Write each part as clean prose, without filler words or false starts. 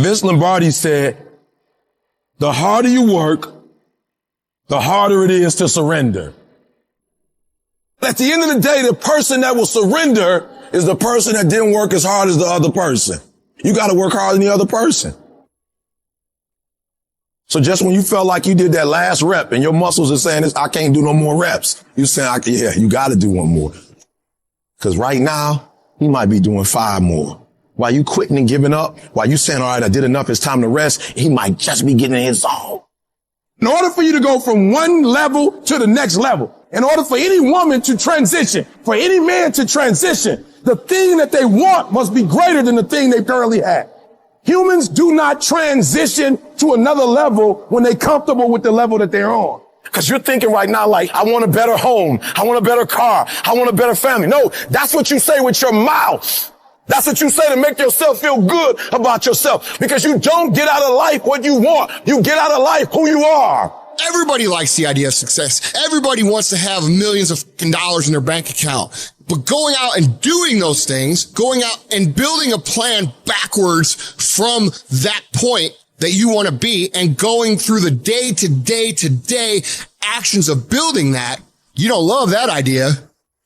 Vince Lombardi said, the harder you work, the harder it is to surrender. At the end of the day, the person that will surrender is the person that didn't work as hard as the other person. You got to work harder than the other person. So just when you felt like you did that last rep and your muscles are saying, I can't do no more reps, you saying, yeah, you got to do one more. Because right now, you might be doing 5 more. While you quitting and giving up, while you saying, all right, I did enough, it's time to rest, he might just be getting in his zone. In order for you to go from one level to the next level, in order for any woman to transition, for any man to transition, the thing that they want must be greater than the thing they currently have. Humans do not transition to another level when they're comfortable with the level that they're on. Because you're thinking right now, like, I want a better home. I want a better car. I want a better family. No, that's what you say with your mouth. That's what you say to make yourself feel good about yourself. Because you don't get out of life what you want. You get out of life who you are. Everybody likes the idea of success. Everybody wants to have millions of dollars in their bank account. But going out and doing those things, going out and building a plan backwards from that point that you want to be and going through the day to day actions of building that, you don't love that idea.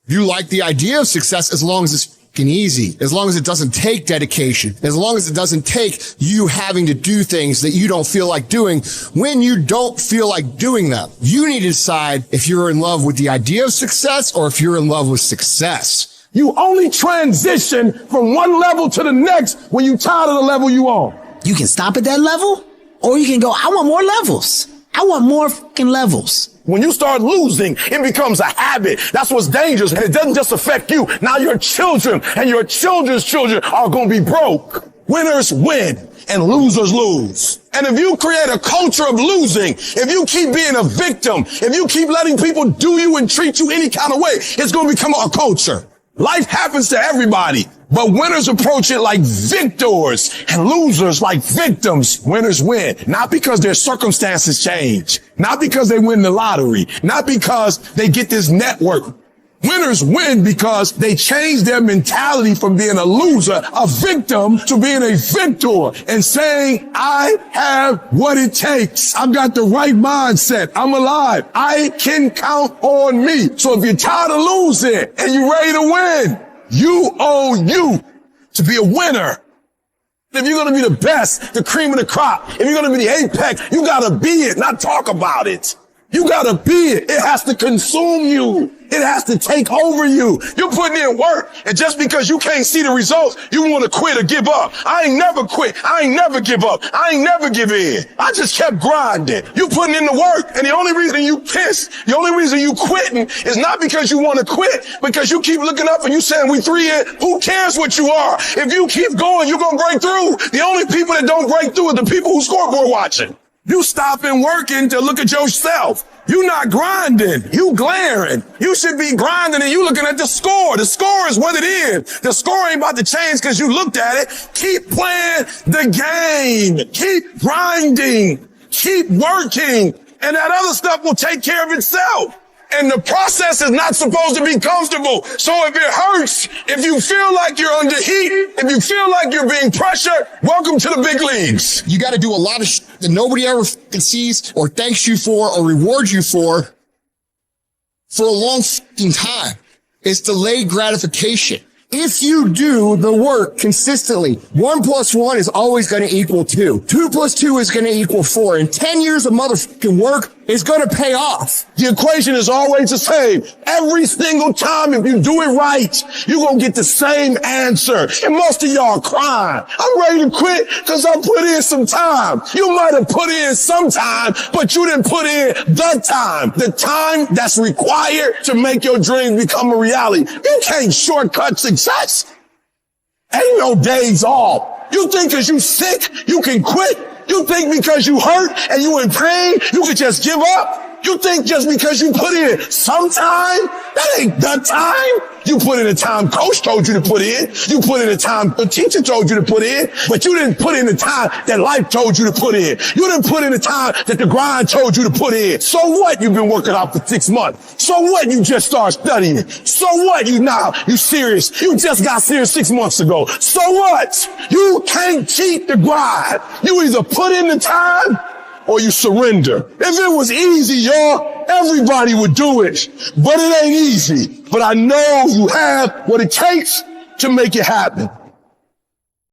You like the idea of success as long as it's easy, as long as it doesn't take dedication, as long as it doesn't take you having to do things that you don't feel like doing when you don't feel like doing them. You need to decide if you're in love with the idea of success or if you're in love with success. You only transition from one level to the next when you're tired of the level you on. You can stop at that level, or you can go, I want more levels. I want more fucking levels. When you start losing, it becomes a habit. That's what's dangerous. And it doesn't just affect you. Now your children and your children's children are going to be broke. Winners win and losers lose. And if you create a culture of losing, if you keep being a victim, if you keep letting people do you and treat you any kind of way, it's going to become a culture. Life happens to everybody, but winners approach it like victors and losers like victims. Winners win, not because their circumstances change, not because they win the lottery, not because they get this network. Winners win because they change their mentality from being a loser, a victim, to being a victor and saying, I have what it takes. I've got the right mindset. I'm alive. I can count on me. So if you're tired of losing and you're ready to win, you to be a winner. If you're going to be the best, the cream of the crop, if you're going to be the apex, you got to be it, not talk about it. You got to be it. It has to consume you. It has to take over you. You're putting in work, and just because you can't see the results, you want to quit or give up. I ain't never quit. I ain't never give up. I ain't never give in. I just kept grinding. You putting in the work, and the only reason you pissed, the only reason you quitting is not because you want to quit, because you keep looking up and you saying we 3 in. Who cares what you are? If you keep going, you're going to break through. The only people that don't break through are the people who scoreboard watching. You stopping working to look at yourself. You not grinding. You glaring. You should be grinding and you looking at the score. The score is what it is. The score ain't about to change because you looked at it. Keep playing the game. Keep grinding. Keep working. And that other stuff will take care of itself. And the process is not supposed to be comfortable. So if it hurts, if you feel like you're under heat, if you feel like you're being pressured, welcome to the big leagues. You got to do a lot of that nobody ever sees or thanks you for or rewards you for a long time. It's delayed gratification. If you do the work consistently, 1 + 1 is always going to equal 2. 2 + 2 is going to equal 4. And 10 years of motherfucking work is going to pay off. The equation is always the same. Every single time, if you do it right, you're going to get the same answer. And most of y'all crying. I'm ready to quit because I put in some time. You might have put in some time, but you didn't put in the time that's required to make your dreams become a reality. You can't shortcut success. Ain't no days off. You think because you sick, you can quit. You think because you hurt and you in pain, you can just give up? You think just because you put in some time, that ain't the time? You put in the time coach told you to put in. You put in the time the teacher told you to put in. But you didn't put in the time that life told you to put in. You didn't put in the time that the grind told you to put in. So what? You've been working out for 6 months. So what? You just started studying. So what? You serious. You just got serious 6 months ago. So what? You can't cheat the grind. You either put in the time or you surrender. If it was easy, y'all, everybody would do it. But it ain't easy. But I know you have what it takes to make it happen.